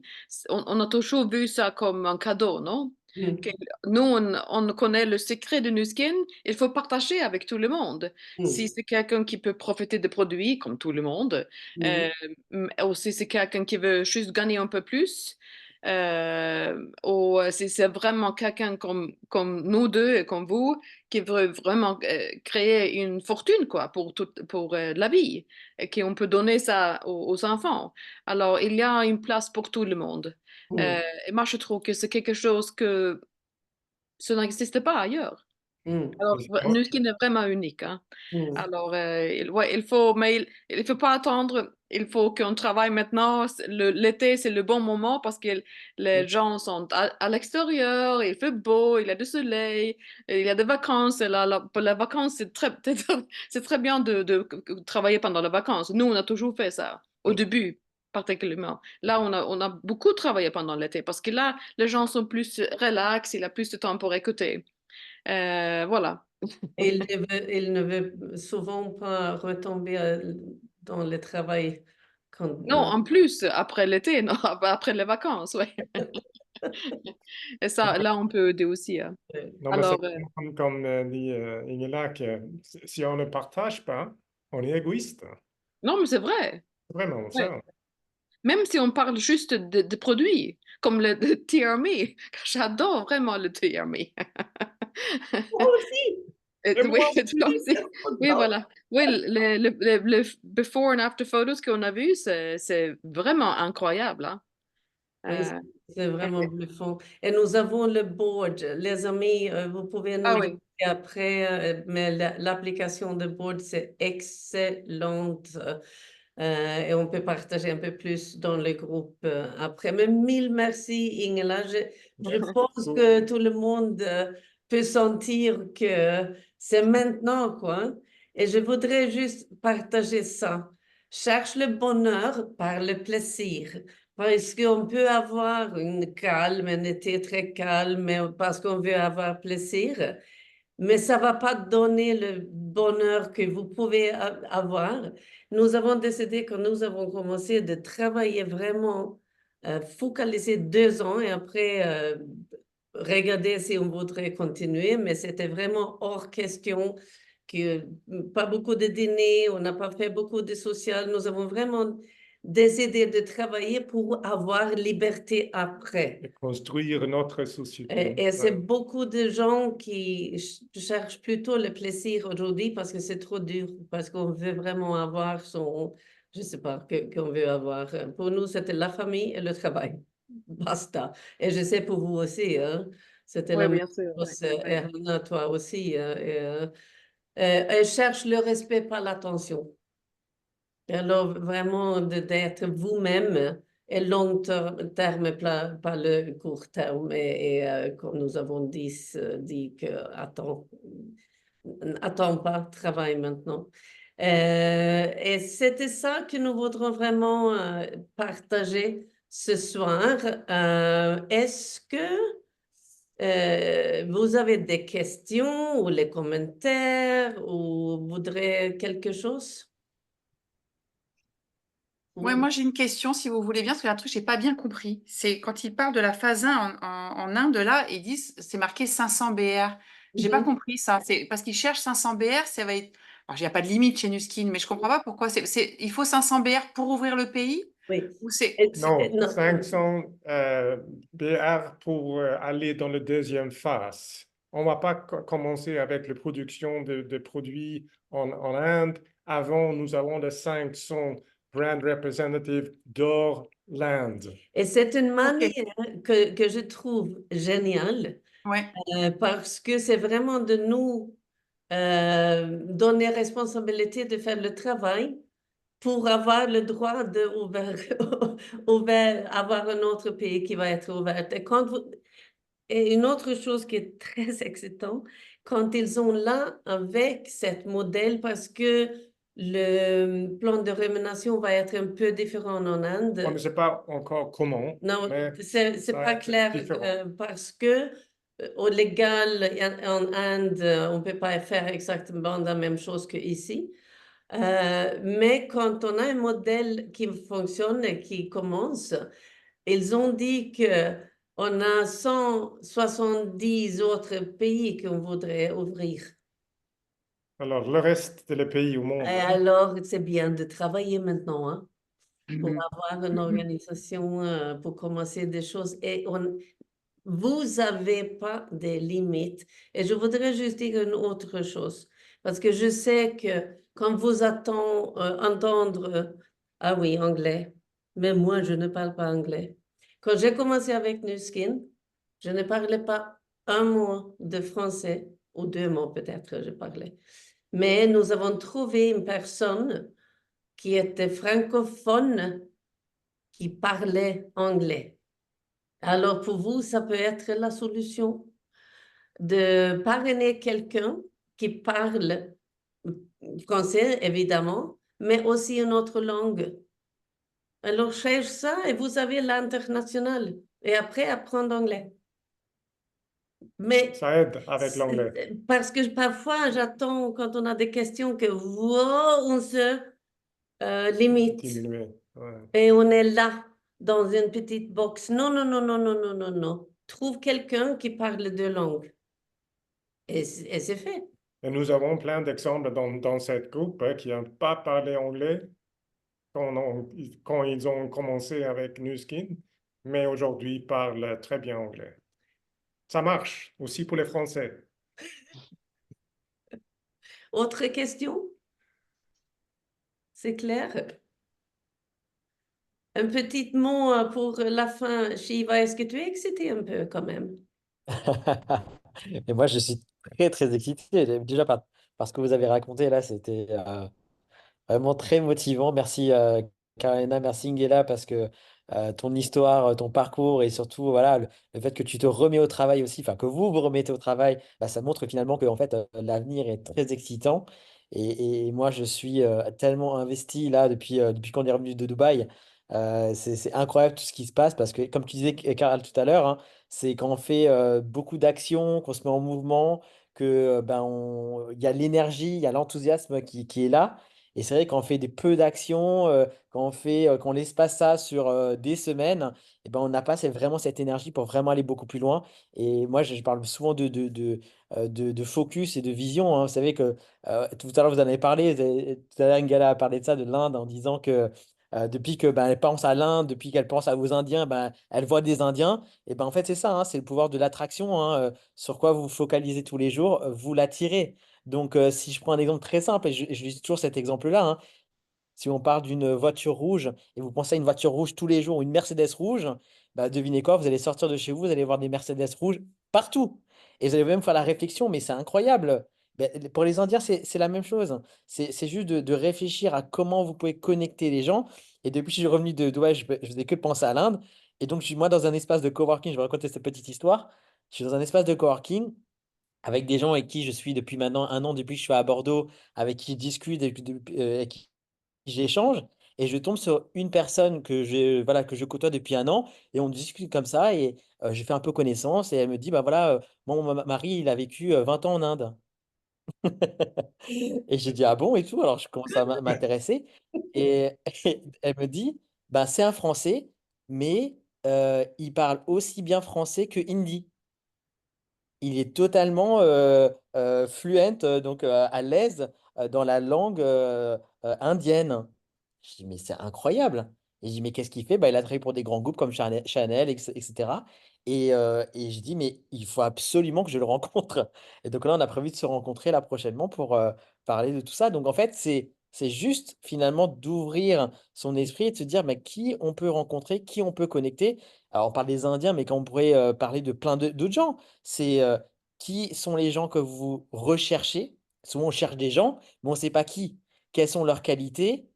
On a toujours vu ça comme un cadeau, non? Que mm, nous, on connaît le secret de Nu Skin, il faut partager avec tout le monde. Si mm, c'est quelqu'un qui peut profiter des produits, comme tout le monde, mm. ou si c'est quelqu'un qui veut juste gagner un peu plus, ou si c'est vraiment quelqu'un comme nous deux et comme vous qui veut vraiment créer une fortune quoi, pour la vie et qu'on peut donner ça aux enfants. Alors, il y a une place pour tout le monde. Mm, Et moi, je trouve que c'est quelque chose que ça n'existe pas ailleurs. mm, Alors, Justement, Nuskin est vraiment unique, hein. mm. Alors, ouais, il faut, mais il faut pas attendre. Il faut qu'on travaille maintenant. L'été, c'est le bon moment parce que les gens sont à l'extérieur, il fait beau, il y a du soleil, il y a des vacances. Et là, pour les vacances, c'est très bien de travailler pendant les vacances. Nous, on a toujours fait ça, au début, particulièrement. Là, on a beaucoup travaillé pendant l'été parce que là, les gens sont plus relax, il y a plus de temps pour écouter. Voilà. Et il ne veut souvent pas retomber dans le travail quand, Non, en plus, après l'été, non, après les vacances, ouais. Et ça, là, on peut aider aussi, hein. non, mais c'est Alors, comme dit Ingela, que si on ne partage pas, on est égoïste. non, mais c'est vrai. C'est vraiment Ouais. ça. Même si on parle juste de produits, comme le TRME, j'adore vraiment le TRME. moi aussi, Et Oui, moi toi aussi. aussi. Oui, voilà. Oui, le before and after photos qu'on a vu, c'est vraiment incroyable, hein. oui, Euh, c'est vraiment bluffant. Et nous avons le board. Les amis, vous pouvez nous ah aider oui. après, mais l'application de board, c'est excellente. Et on peut partager un peu plus dans le groupe après. Mais mille merci, Ingela. Je pense que tout le monde peut sentir que c'est maintenant, quoi. Et je voudrais juste partager ça. Cherche le bonheur par le plaisir. Parce qu'on peut avoir une calme, un été très calme, parce qu'on veut avoir plaisir, mais ça va pas donner le bonheur que vous pouvez avoir. Nous avons décidé quand nous avons commencé de travailler vraiment, focaliser 2 ans et après regarder si on voudrait continuer, mais c'était vraiment hors question que pas beaucoup de dîners, on n'a pas fait beaucoup de social. Nous avons vraiment décidé de travailler pour avoir liberté après. Et construire notre société. Et c'est Ouais. beaucoup de gens qui cherchent plutôt le plaisir aujourd'hui parce que c'est trop dur, parce qu'on veut vraiment avoir je sais pas, qu'on veut avoir. Pour nous, c'était la famille et le travail. Basta. Et je sais pour vous aussi, hein, c'était Oui, la même bien sûr. chose, Ouais. Erna, toi aussi. Elle cherche le respect, pas l'attention. Alors, vraiment, d'être vous-même et long terme, pas le court terme. Comme nous avons dit que attends pas, travaille maintenant. Et c'était ça que nous voudrons vraiment partager ce soir. Est-ce que vous avez des questions ou les commentaires ou voudrez quelque chose? Ouais, Oui. moi j'ai une question si vous voulez bien, parce que y a un truc que j'ai pas bien compris. C'est quand ils parlent de la phase 1 en Inde, là, ils disent c'est marqué 500 BR. J'ai pas Mhm. compris ça. C'est parce qu'ils cherchent 500 BR, ça va être. Alors, il n'y a pas de limite chez Nuskin, mais je comprends pas pourquoi. Il faut 500 BR pour ouvrir le pays? Oui. Ou c'est. Non, Non. 500 BR pour aller dans la deuxième phase. On ne va pas commencer avec la production de produits en Inde. Avant, nous avons les 500 brand representatives dans l'Inde. Et c'est une Ok, manière que je trouve géniale ouais. parce que c'est vraiment de nous donner responsabilité de faire le travail pour avoir le droit de avoir un autre pays qui va être ouvert. Et quand Et une autre chose qui est très excitante, quand ils ont là avec cette modèle, parce que le plan de rémunération va être un peu différent en On ne Inde. sait pas encore comment, Non, mais c'est ça va pas être clair différent. parce que au légal en Inde, on peut pas faire exactement la même chose qu'ici. Mais quand on a un modèle qui fonctionne et qui commence, ils ont dit que on a 170 autres pays qu'on voudrait ouvrir. Alors, le reste des pays au monde, Et hein. alors, c'est bien de travailler maintenant, hein, pour Mhm. avoir une organisation, pour commencer des choses. Et vous n'avez pas de limites. Et je voudrais juste dire une autre chose, parce que je sais que quand vous entendre, ah oui, anglais, mais moi, je ne parle pas anglais. Quand j'ai commencé avec Nu Skin, je ne parlais pas un mot de français, ou deux mots peut-être, je parlais. Mais nous avons trouvé une personne qui était francophone, qui parlait anglais. Alors pour vous, ça peut être la solution de parrainer quelqu'un qui parle français, évidemment, mais aussi une autre langue. Alors cherche ça et vous avez l'international. Et après, apprendre anglais. Mais Ça aide avec l'anglais. parce que parfois, j'attends quand on a des questions que wow, on se limite. Diminuer. Ouais. Et on est là, dans une petite box. Non, non, non, non, non, non, non, non. Trouve quelqu'un qui parle deux langues. Et c'est fait. Et nous avons plein d'exemples dans cette groupe hein, qui n'ont pas parlé anglais quand ils ont commencé avec Nu Skin, mais aujourd'hui parlent très bien anglais. Ça marche aussi pour les Français. Autre question? C'est clair? Un petit mot pour la fin, Shiva. Est-ce que tu es excitée un peu quand même? Et moi, je suis très, très excité. Déjà, parce que vous avez raconté, là, c'était vraiment très motivant. Merci, Karina, merci, Ingela, parce que ton histoire, ton parcours et surtout, voilà, le fait que tu te remets au travail aussi, enfin, que vous vous remettez au travail, bah, ça montre finalement que, en fait, l'avenir est très excitant. Et moi, je suis tellement investi, là, depuis qu'on est revenu de Dubaï. C'est incroyable tout ce qui se passe parce que, comme tu disais, Karl, tout à l'heure, hein, c'est quand on fait beaucoup d'actions, qu'on se met en mouvement, que ben, il y a l'énergie, il y a l'enthousiasme qui est là. Et c'est vrai, quand on fait des peu d'actions, quand on laisse pas ça sur des semaines, et ben, on n'a pas vraiment cette énergie pour vraiment aller beaucoup plus loin. Et moi, je parle souvent de focus et de vision, hein. Vous savez que tout à l'heure, vous en avez parlé, tout à l'heure, Ngala a parlé de ça, de l'Inde, en disant que depuis que ben, elle pense à l'Inde, depuis qu'elle pense aux Indiens, ben, elle voit des Indiens. Et ben, en fait, c'est ça, hein, c'est le pouvoir de l'attraction, hein, sur quoi vous vous focalisez tous les jours, vous l'attirez. Donc, si je prends un exemple très simple, et je dis toujours cet exemple-là, hein, si on parle d'une voiture rouge et vous pensez à une voiture rouge tous les jours, une Mercedes rouge, bah devinez quoi, vous allez sortir de chez vous, vous allez voir des Mercedes rouges partout. Et vous allez même faire la réflexion, mais c'est incroyable. Ben, pour les Indiens, c'est la même chose. C'est juste de réfléchir à comment vous pouvez connecter les gens. Et depuis que je suis revenu de Dubaï, je faisais que penser à l'Inde. Et donc, je suis moi dans un espace de coworking, je vais raconter cette petite histoire. Je suis dans un espace de coworking avec des gens avec qui je suis depuis maintenant un an, depuis que je suis à Bordeaux, avec qui je discute, avec qui j'échange, et je tombe sur une personne voilà, que je côtoie depuis un an, et on discute comme ça, et j'ai fait un peu connaissance, et elle me dit, bah voilà, moi, mon mari, il a vécu 20 ans en Inde. Et j'ai dit, ah bon, et tout, alors je commence à m'intéresser, et elle me dit, bah c'est un Français, mais il parle aussi bien français que hindi. Il est totalement fluent, donc à l'aise dans la langue indienne. Je dis, mais c'est incroyable. Et je dis, mais qu'est-ce qu'il fait? Bah, il a travaillé pour des grands groupes comme Chanel, etc. Et je dis, mais il faut absolument que je le rencontre. Et donc là, on a prévu de se rencontrer là prochainement pour parler de tout ça. Donc en fait, c'est juste finalement d'ouvrir son esprit et de se dire, mais qui on peut rencontrer, qui on peut connecter. Alors, on parle des Indiens, mais quand on pourrait parler de plein d'autres gens, c'est qui sont les gens que vous recherchez. Souvent, on cherche des gens, mais on ne sait pas qui. Quelles sont leurs qualités?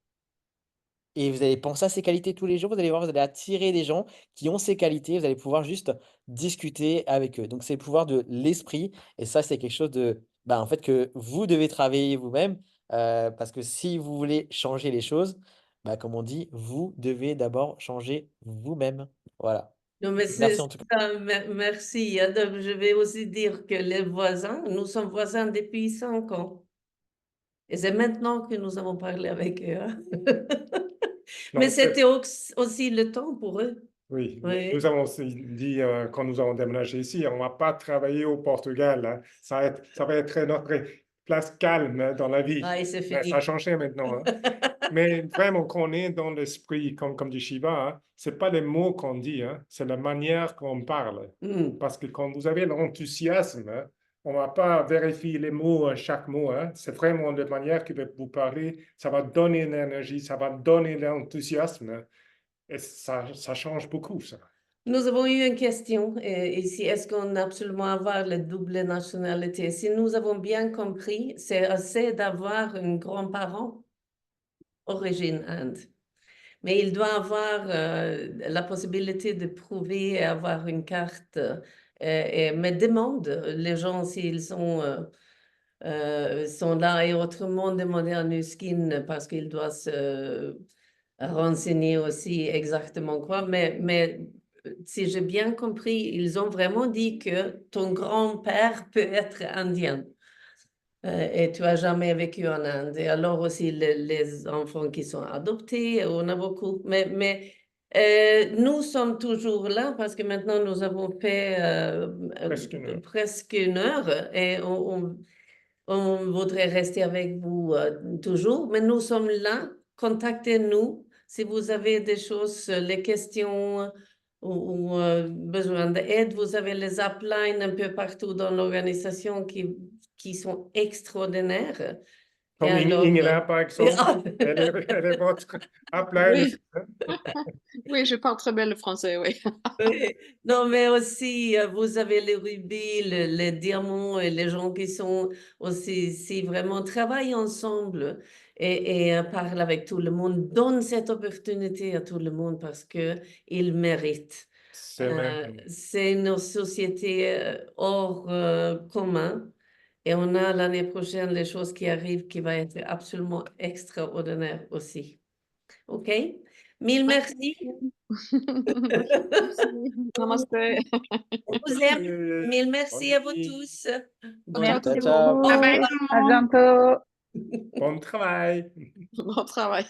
Et vous allez penser à ces qualités tous les jours, vous allez voir, vous allez attirer des gens qui ont ces qualités, vous allez pouvoir juste discuter avec eux. Donc, c'est le pouvoir de l'esprit. Et ça, c'est quelque chose de, bah, en fait, que vous devez travailler vous-même. Parce que si vous voulez changer les choses, bah, comme on dit, vous devez d'abord changer vous-même. Voilà. Non, mais Merci en tout cas. ça, merci. Donc, je vais aussi dire que les voisins, nous sommes voisins depuis 5 ans. Et c'est maintenant que nous avons parlé avec eux, hein. Non, Mais c'était aussi le temps pour eux. oui, Oui. nous avons aussi dit quand nous avons déménagé ici, on ne va pas travailler au Portugal, hein. Ça va être notre place calme, hein, dans la vie. Ah, et c'est Mais fini. ça a changé maintenant, hein. Mais vraiment, qu'on est dans l'esprit, comme dit Shiva, hein, ce n'est pas les mots qu'on dit, hein, c'est la manière qu'on parle. Hmm. Parce que quand vous avez l'enthousiasme, hein, on ne va pas vérifier les mots, chaque mot, hein. C'est vraiment la manière que vous parlez, ça va donner l'énergie, ça va donner l'enthousiasme, hein. Et ça change beaucoup, ça. Nous avons eu une question ici. Est-ce qu'on a absolument avoir la double nationalité? Si nous avons bien compris, c'est assez d'avoir un grand-parent origine Inde. Mais il doit avoir la possibilité de prouver et avoir une carte. Mais demande les gens s'ils sont là et autrement demander à Nuskin parce qu'il doit se renseigner aussi exactement quoi. Mais si j'ai bien compris, ils ont vraiment dit que ton grand-père peut être indien. Et tu as jamais vécu en Inde. Et alors aussi les enfants qui sont adoptés, on a beaucoup. Mais nous sommes toujours là parce que maintenant nous avons fait presque une heure et on voudrait rester avec vous toujours. Mais nous sommes là. Contactez-nous si vous avez des choses, les questions ou besoin d'aide. Vous avez les uplines un peu partout dans l'organisation qui sont extraordinaires. Et Comme alors, Ingela, par exemple, elle est votre upline. Oui. Oui, je parle très bien le français, oui. oui. Non, mais aussi, vous avez les rubis, les diamants et les gens qui sont aussi, si vraiment travaillent ensemble et parlent avec tout le monde, donnent cette opportunité à tout le monde parce qu'ils méritent. C'est même. C'est une société hors commun. Et on a l'année prochaine les choses qui arrivent qui va être absolument extraordinaire aussi. OK? Mille merci. Merci. Namaste. On vous aime. Mille merci à vous tous. Bonne Ciao tout Merci le monde. beaucoup. Bye bye À tout le monde. bientôt. Bon travail. Bon travail.